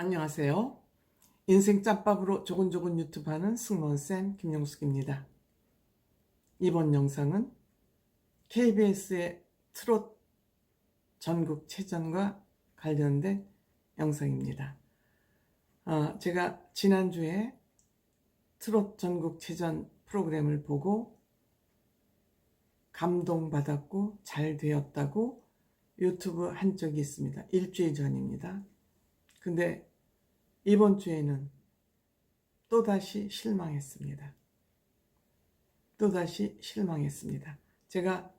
안녕하세요. 인생 짬밥으로 조곤조곤 유튜브 하는 승무원쌤 김용숙입니다. 이번 영상은 KBS의 트롯 전국체전과 관련된 영상입니다. 제가 지난주에 트롯 전국체전 프로그램을 보고 감동받았고 잘 되었다고 유튜브 한 적이 있습니다. 일주일 전입니다. 근데 이번 주에는 또다시 실망했습니다. 또다시 실망했습니다. 제가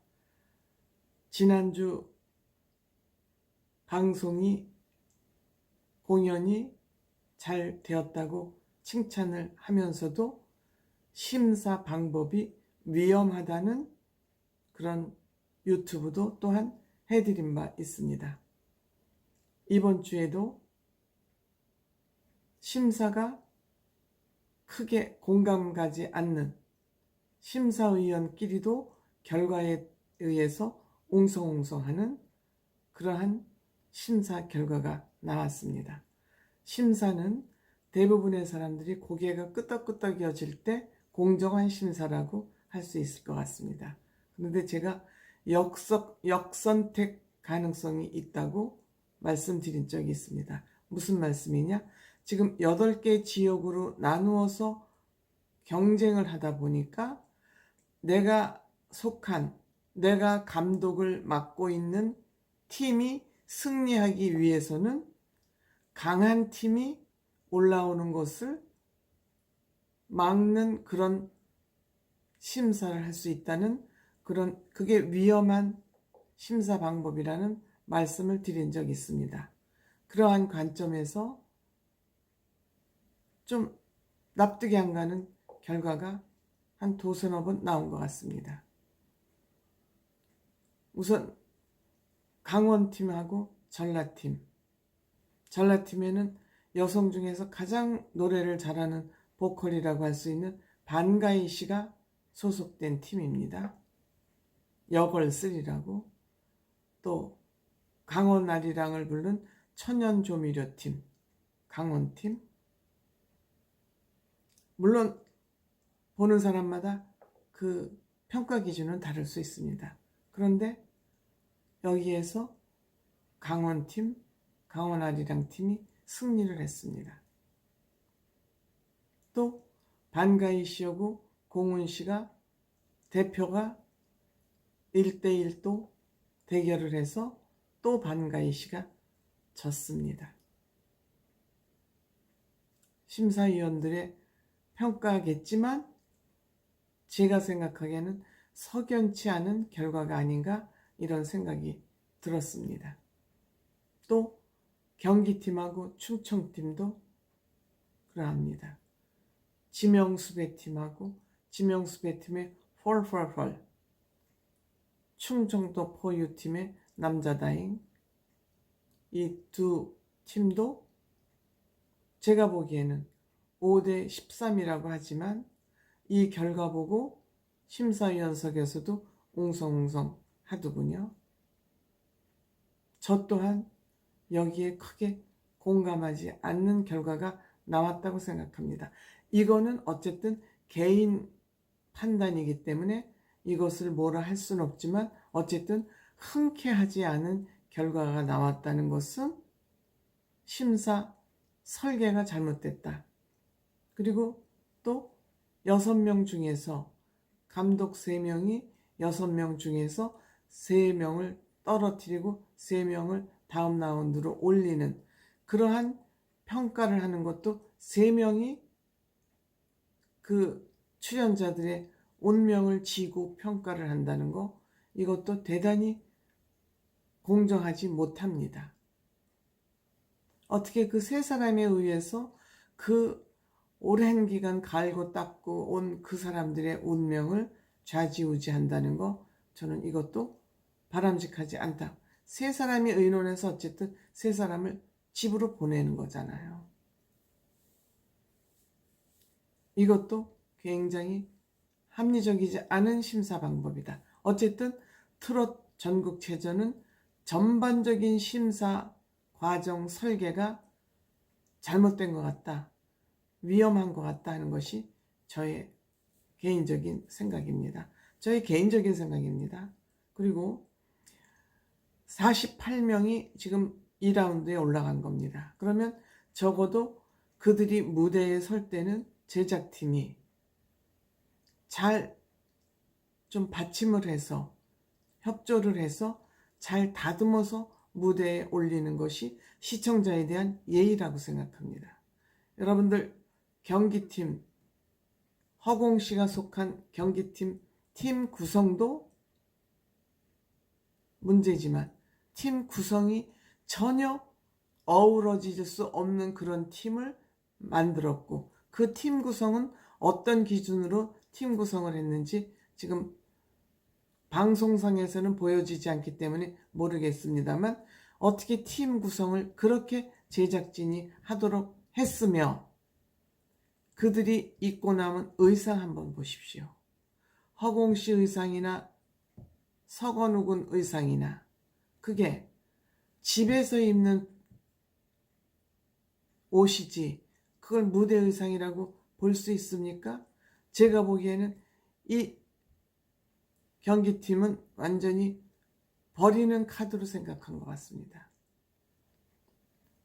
지난주 방송이, 공연이 잘 되었다고 칭찬을 하면서도 심사 방법이 위험하다는 그런 유튜브도 또한 해드린 바 있습니다. 이번 주에도 심사가 크게 공감 가지 않는, 심사위원끼리도 결과에 의해서 옹성옹성하는 그러한 심사 결과가 나왔습니다. 심사는 대부분의 사람들이 고개가 끄덕끄덕여질 때 공정한 심사라고 할 수 있을 것 같습니다. 그런데 제가 역선택 가능성이 있다고 말씀드린 적이 있습니다. 무슨 말씀이냐? 지금 8개 지역으로 나누어서 경쟁을 하다 보니까 내가 감독을 맡고 있는 팀이 승리하기 위해서는 강한 팀이 올라오는 것을 막는 그런 심사를 할 수 있다는 그게 위험한 심사 방법이라는 말씀을 드린 적이 있습니다. 그러한 관점에서 좀 납득이 안 가는 결과가 한 두서너 번 나온 것 같습니다. 우선 강원팀하고 전라팀에는 여성 중에서 가장 노래를 잘하는 보컬이라고 할 수 있는 반가희 씨가 소속된 팀입니다. 여걸쓰리라고. 또 강원아리랑을 부른 천연조미료팀, 강원팀. 물론 보는 사람마다 그 평가 기준은 다를 수 있습니다. 그런데 여기에서 강원팀, 강원아리랑팀이 승리를 했습니다. 또 반가희 씨하고 공훈 씨가 대표가 1대1도 대결을 해서 또 반가희 씨가 졌습니다. 심사위원들의 평가겠지만 제가 생각하기에는 석연치 않은 결과가 아닌가 이런 생각이 들었습니다. 또 경기팀하고 충청팀도 그러합니다. 지명수배팀하고 지명수배팀의 펄펄펄, 충청도 포유팀의 남자다잉, 이 두 팀도 제가 보기에는 5대 13이라고 하지만 이 결과 보고 심사위원석에서도 웅성웅성 하더군요. 저 또한 여기에 크게 공감하지 않는 결과가 나왔다고 생각합니다. 이거는 어쨌든 개인 판단이기 때문에 이것을 뭐라 할 수는 없지만 어쨌든 흔쾌하지 않은 결과가 나왔다는 것은 심사 설계가 잘못됐다. 그리고 또 6명 중에서 감독 3명이 6명 중에서 3명을 떨어뜨리고 3명을 다음 라운드로 올리는 그러한 평가를 하는 것도 3명이 그 출연자들의 운명을 지고 평가를 한다는 거, 이것도 대단히 공정하지 못합니다. 어떻게 그 3사람에 의해서 그 오랜 기간 갈고 닦고 온 그 사람들의 운명을 좌지우지한다는 거, 저는 이것도 바람직하지 않다. 3사람이 의논해서 어쨌든 3사람을 집으로 보내는 거잖아요. 이것도 굉장히 합리적이지 않은 심사 방법이다. 어쨌든 트롯 전국체전은 전반적인 심사 과정 설계가 잘못된 것 같다, 위험한 것 같다 하는 것이 저의 개인적인 생각입니다. 저의 개인적인 생각입니다. 그리고 48명이 지금 2라운드에 올라간 겁니다. 그러면 적어도 그들이 무대에 설 때는 제작팀이 잘 좀 받침을 해서 협조를 해서 잘 다듬어서 무대에 올리는 것이 시청자에 대한 예의라고 생각합니다. 여러분들, 경기팀, 허공씨가 속한 경기팀 팀 구성도 문제지만 팀 구성이 전혀 어우러질 수 없는 그런 팀을 만들었고, 그 팀 구성은 어떤 기준으로 팀 구성을 했는지 지금 방송상에서는 보여지지 않기 때문에 모르겠습니다만, 어떻게 팀 구성을 그렇게 제작진이 하도록 했으며, 그들이 입고 남은 의상 한번 보십시오. 허공씨 의상이나 서건우 군 의상이나 그게 집에서 입는 옷이지 그걸 무대 의상이라고 볼 수 있습니까? 제가 보기에는 이 경기팀은 완전히 버리는 카드로 생각한 것 같습니다.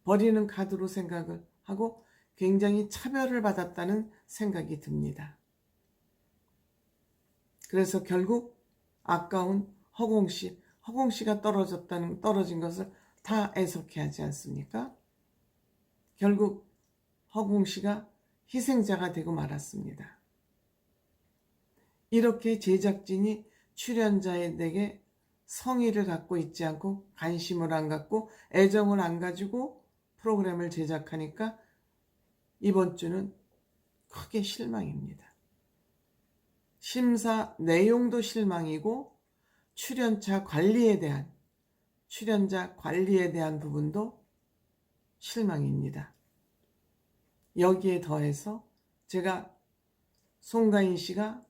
버리는 카드로 생각을 하고 굉장히 차별을 받았다는 생각이 듭니다. 그래서 결국 아까운 허공씨가 떨어진 것을 다 애석해 하지 않습니까? 결국 허공씨가 희생자가 되고 말았습니다. 이렇게 제작진이 출연자에게 성의를 갖고 있지 않고 관심을 안 갖고 애정을 안 가지고 프로그램을 제작하니까 이번 주는 크게 실망입니다. 심사 내용도 실망이고 출연자 관리에 대한 부분도 실망입니다. 여기에 더해서 제가 송가인 씨가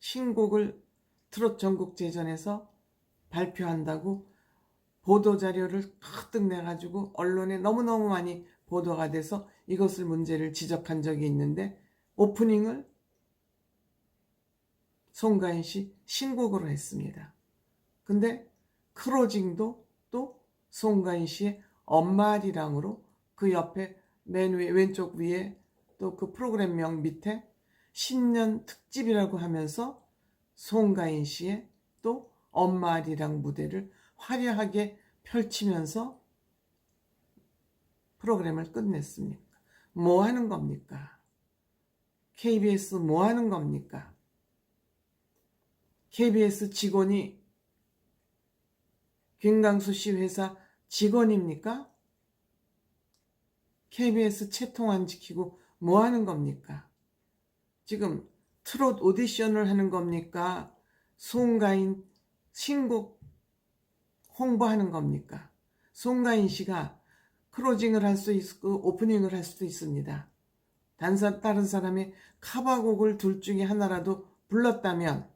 신곡을 트롯 전국제전에서 발표한다고 보도자료를 가득 내가지고 언론에 너무너무 많이 보도가 돼서 이것을 문제를 지적한 적이 있는데, 오프닝을 송가인 씨 신곡으로 했습니다. 근데 크로징도 또 송가인 씨의 엄마리랑으로 그 옆에 맨 위에 왼쪽 위에 또 그 프로그램명 밑에 신년 특집이라고 하면서 송가인 씨의 또 엄마리랑 무대를 화려하게 펼치면서 프로그램을 끝냈습니까? 뭐 하는 겁니까? KBS 뭐 하는 겁니까? KBS 직원이 김강수 씨 회사 직원입니까? KBS 채통 안 지키고 뭐 하는 겁니까? 지금 트롯 오디션을 하는 겁니까? 송가인 신곡 홍보하는 겁니까? 송가인 씨가 크로징을 할 수 있고 오프닝을 할 수도 있습니다. 다른 사람의 카바곡을 둘 중에 하나라도 불렀다면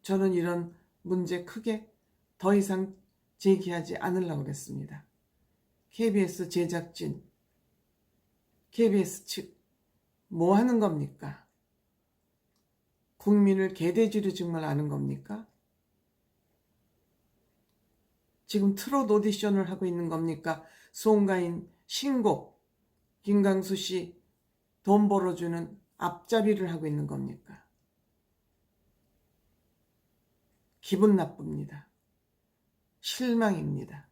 저는 이런 문제 크게 더 이상 제기하지 않으려고 그랬습니다. KBS 제작진, KBS 측 뭐 하는 겁니까? 국민을 개돼지로 정말 아는 겁니까? 지금 트롯 오디션을 하고 있는 겁니까? 송가인 신곡, 김강수 씨 돈 벌어주는 앞잡이를 하고 있는 겁니까? 기분 나쁩니다. 실망입니다.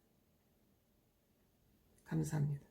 감사합니다.